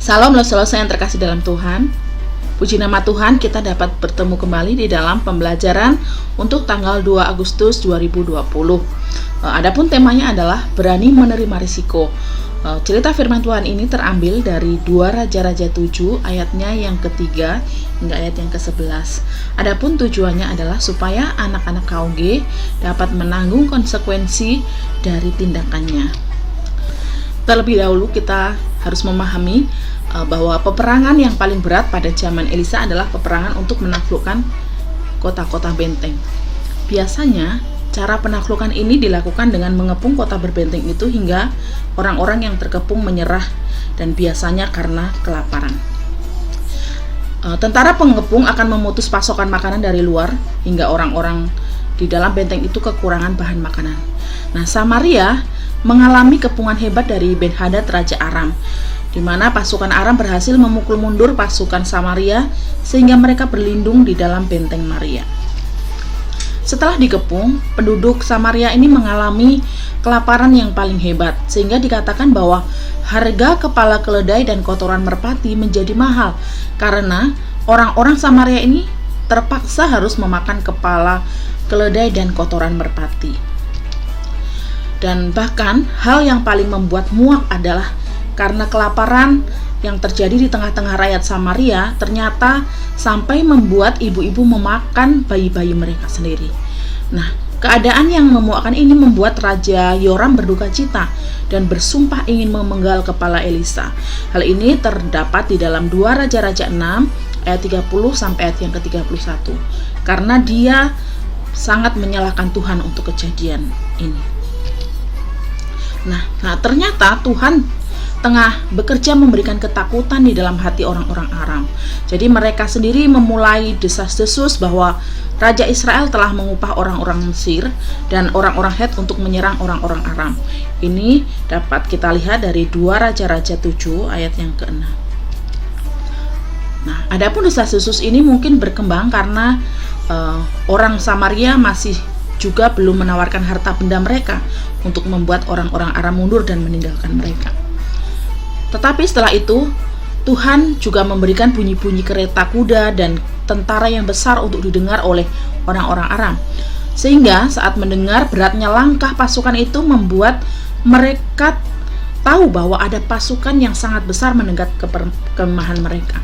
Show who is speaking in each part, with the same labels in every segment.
Speaker 1: Salam saudara yang terkasih dalam Tuhan. Puji nama Tuhan, kita dapat bertemu kembali di dalam pembelajaran untuk tanggal 2 Agustus 2020. Adapun temanya adalah berani menerima risiko. Cerita firman Tuhan ini terambil dari 2 Raja-Raja 7 ayatnya yang ketiga hingga ayat yang ke-11. Adapun tujuannya adalah supaya anak-anak KOG dapat menanggung konsekuensi dari tindakannya. Terlebih dahulu kita harus memahami bahwa peperangan yang paling berat pada zaman Elisa adalah peperangan untuk menaklukkan kota-kota benteng. Biasanya cara penaklukan ini dilakukan dengan mengepung kota berbenteng itu hingga orang-orang yang terkepung menyerah, dan biasanya karena kelaparan. Tentara pengepung akan memutus pasokan makanan dari luar hingga orang-orang di dalam benteng itu kekurangan bahan makanan. Nah, Samaria mengalami kepungan hebat dari Ben-Hadad Raja Aram, di mana pasukan Aram berhasil memukul mundur pasukan Samaria sehingga mereka berlindung di dalam benteng Maria. Setelah dikepung, penduduk Samaria ini mengalami kelaparan yang paling hebat, sehingga dikatakan bahwa harga kepala keledai dan kotoran merpati menjadi mahal karena orang-orang Samaria ini terpaksa harus memakan kepala keledai dan kotoran merpati. Dan bahkan hal yang paling membuat muak adalah karena kelaparan yang terjadi di tengah-tengah rakyat Samaria ternyata sampai membuat ibu-ibu memakan bayi-bayi mereka sendiri. Nah, keadaan yang memuakkan ini membuat Raja Yoram berduka cita dan bersumpah ingin memenggal kepala Elisa. Hal ini terdapat di dalam 2 Raja-Raja 6 ayat 30 sampai ayat yang ke-31. Karena dia sangat menyalahkan Tuhan untuk kejadian ini. Nah, ternyata Tuhan tengah bekerja memberikan ketakutan di dalam hati orang-orang Aram. Jadi mereka sendiri memulai desas-desus bahwa Raja Israel telah mengupah orang-orang Mesir dan orang-orang Het untuk menyerang orang-orang Aram. Ini dapat kita lihat dari 2 Raja-Raja 7 ayat yang ke-6. Nah, adapun desas-desus ini mungkin berkembang karena orang Samaria masih juga belum menawarkan harta benda mereka untuk membuat orang-orang Aram mundur dan meninggalkan mereka. Tetapi setelah itu, Tuhan juga memberikan bunyi-bunyi kereta kuda dan tentara yang besar untuk didengar oleh orang-orang Aram. Sehingga saat mendengar beratnya langkah pasukan itu membuat mereka tahu bahwa ada pasukan yang sangat besar mendekat ke perkemahan mereka.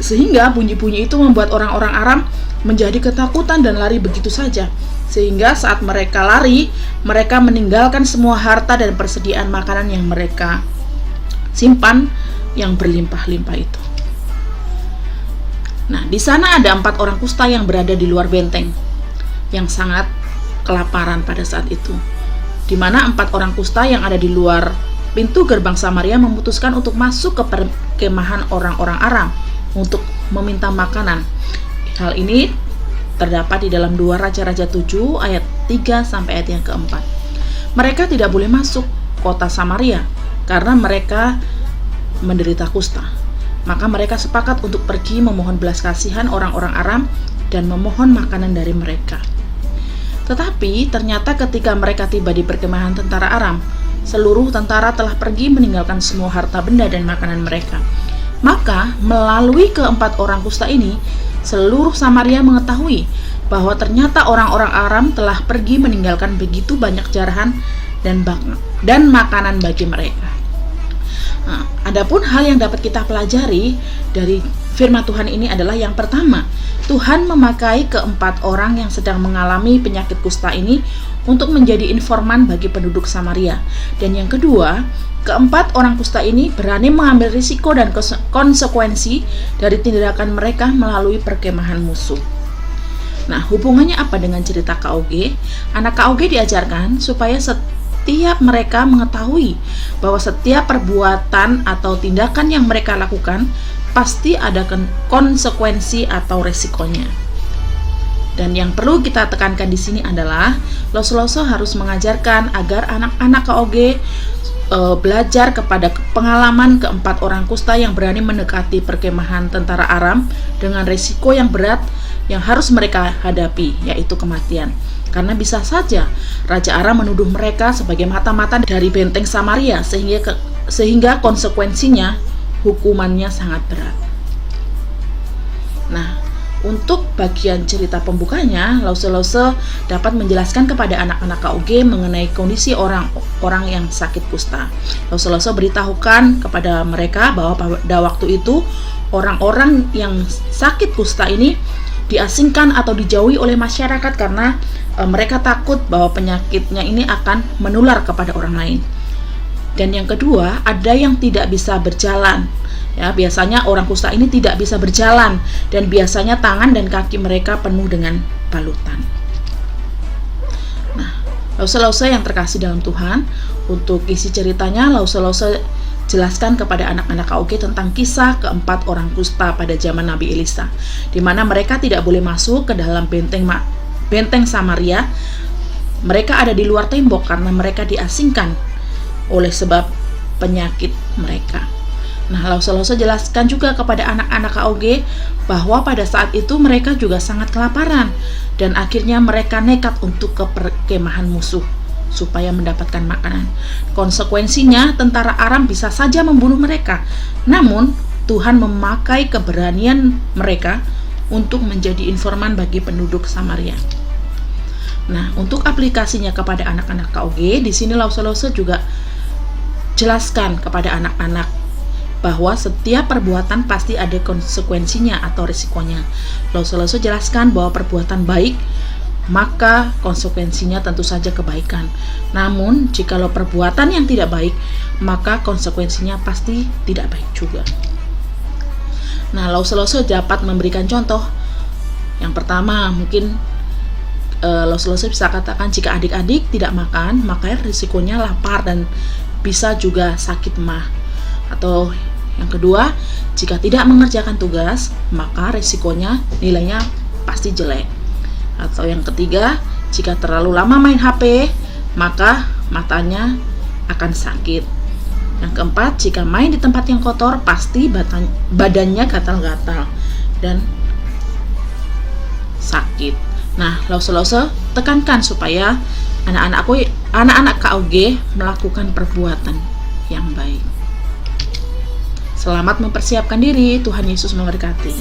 Speaker 1: Sehingga bunyi-bunyi itu membuat orang-orang Aram menjadi ketakutan dan lari begitu saja. Sehingga saat mereka lari, mereka meninggalkan semua harta dan persediaan makanan yang mereka simpan yang berlimpah-limpah itu. Nah, di sana ada 4 orang kusta yang berada di luar benteng yang sangat kelaparan pada saat itu, di mana 4 orang kusta yang ada di luar pintu gerbang Samaria memutuskan untuk masuk ke perkemahan orang-orang Aram untuk meminta makanan. Hal ini terdapat di dalam 2 Raja-Raja 7 ayat 3 sampai ayat yang ke-4. Mereka tidak boleh masuk kota Samaria karena mereka menderita kusta. Maka mereka sepakat untuk pergi memohon belas kasihan orang-orang Aram dan memohon makanan dari mereka. Tetapi ternyata ketika mereka tiba di perkemahan tentara Aram, seluruh tentara telah pergi meninggalkan semua harta benda dan makanan mereka. Maka melalui ke-4 orang kusta ini, seluruh Samaria mengetahui bahwa ternyata orang-orang Aram telah pergi meninggalkan begitu banyak jarahan dan makanan bagi mereka. Nah, adapun hal yang dapat kita pelajari dari firman Tuhan ini adalah yang pertama, Tuhan memakai ke-4 orang yang sedang mengalami penyakit kusta ini untuk menjadi informan bagi penduduk Samaria. Dan yang kedua, ke-4 orang kusta ini berani mengambil risiko dan konsekuensi dari tindakan mereka melalui perkemahan musuh. Nah, hubungannya apa dengan cerita KOG? Anak KOG diajarkan supaya setiap mereka mengetahui bahwa setiap perbuatan atau tindakan yang mereka lakukan pasti ada konsekuensi atau resikonya. Dan yang perlu kita tekankan di sini adalah Loso harus mengajarkan agar anak-anak KOG belajar kepada pengalaman ke-4 orang kusta yang berani mendekati perkemahan tentara Aram dengan resiko yang berat yang harus mereka hadapi, yaitu kematian. Karena bisa saja Raja Aram menuduh mereka sebagai mata-mata dari benteng Samaria, sehingga konsekuensinya hukumannya sangat berat. Nah, untuk bagian cerita pembukanya, Lause dapat menjelaskan kepada anak-anak KUG mengenai kondisi orang-orang yang sakit kusta. Lause beritahukan kepada mereka bahwa pada waktu itu orang-orang yang sakit kusta ini diasingkan atau dijauhi oleh masyarakat karena mereka takut bahwa penyakitnya ini akan menular kepada orang lain. Dan yang kedua, ada yang tidak bisa berjalan. Ya, biasanya orang kusta ini tidak bisa berjalan dan biasanya tangan dan kaki mereka penuh dengan balutan. Nah, Lause yang terkasih dalam Tuhan, untuk isi ceritanya Lause jelaskan kepada anak-anak KUG tentang kisah keempat orang kusta pada zaman Nabi Elisa, di mana mereka tidak boleh masuk ke dalam benteng Samaria. Mereka ada di luar tembok karena mereka diasingkan oleh sebab penyakit mereka. Nah, Lause jelaskan juga kepada anak-anak KUG bahwa pada saat itu mereka juga sangat kelaparan dan akhirnya mereka nekat untuk ke perkemahan musuh supaya mendapatkan makanan. Konsekuensinya tentara Aram bisa saja membunuh mereka. Namun, Tuhan memakai keberanian mereka untuk menjadi informan bagi penduduk Samaria. Nah, untuk aplikasinya kepada anak-anak KUG, di sini Lause juga jelaskan kepada anak-anak bahwa setiap perbuatan pasti ada konsekuensinya atau risikonya. Lause jelaskan bahwa perbuatan baik, maka konsekuensinya tentu saja kebaikan. Namun, jikalau perbuatan yang tidak baik, maka konsekuensinya pasti tidak baik juga. Nah, Lause dapat memberikan contoh. Yang pertama, mungkin Lause bisa katakan jika adik-adik tidak makan, maka risikonya lapar dan bisa juga sakit mah. Atau yang kedua, jika tidak mengerjakan tugas, maka risikonya nilainya pasti jelek. Atau yang ketiga, jika terlalu lama main HP, maka matanya akan sakit. Yang keempat, jika main di tempat yang kotor, pasti badannya gatal-gatal dan sakit. Nah, Lause tekankan supaya anak-anak KUG melakukan perbuatan yang baik. Selamat mempersiapkan diri. Tuhan Yesus memberkati.